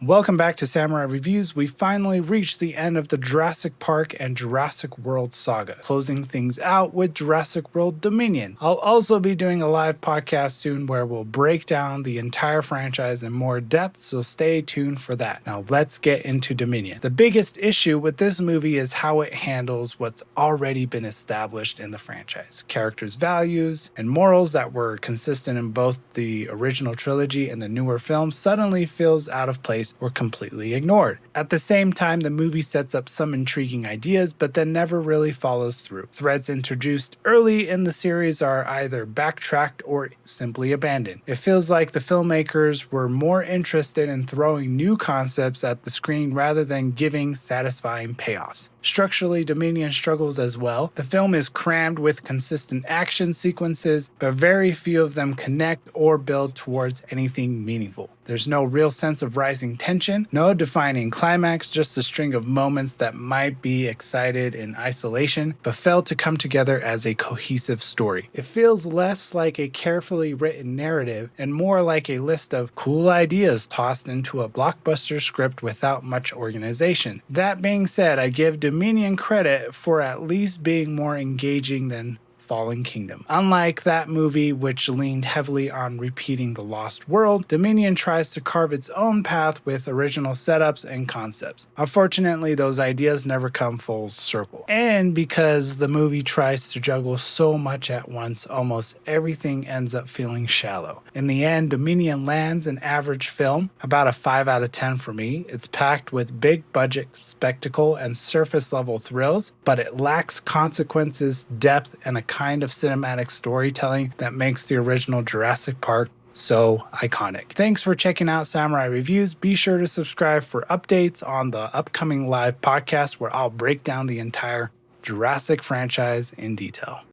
Welcome back to Samurai Reviews. We finally reached the end of the Jurassic Park and Jurassic World saga, closing things out with Jurassic World Dominion. I'll also be doing a live podcast soon where we'll break down the entire franchise in more depth, so stay tuned for that. Now let's get into Dominion. The biggest issue with this movie is how it handles what's already been established in the franchise. Characters' values and morals that were consistent in both the original trilogy and the newer films suddenly feels out of place were completely ignored. At the same time, the movie sets up some intriguing ideas, but then never really follows through. Threads introduced early in the series are either backtracked or simply abandoned. It feels like the filmmakers were more interested in throwing new concepts at the screen rather than giving satisfying payoffs. Structurally, Dominion struggles as well. The film is crammed with consistent action sequences, but very few of them connect or build towards anything meaningful. There's no real sense of rising tension, no defining climax, just a string of moments that might be excited in isolation, but fail to come together as a cohesive story. It feels less like a carefully written narrative and more like a list of cool ideas tossed into a blockbuster script without much organization. That being said, I give Dominion credit for at least being more engaging than Fallen Kingdom. Unlike that movie, which leaned heavily on repeating the Lost World, Dominion tries to carve its own path with original setups and concepts. Unfortunately, those ideas never come full circle. And because the movie tries to juggle so much at once, almost everything ends up feeling shallow. In the end, Dominion lands an average film, about a 5 out of 10 for me. It's packed with big budget spectacle and surface level thrills, but it lacks consequences, depth, and a kind of cinematic storytelling that makes the original Jurassic Park so iconic. Thanks for checking out Samurai Reviews. Be sure to subscribe for updates on the upcoming live podcast where I'll break down the entire Jurassic franchise in detail.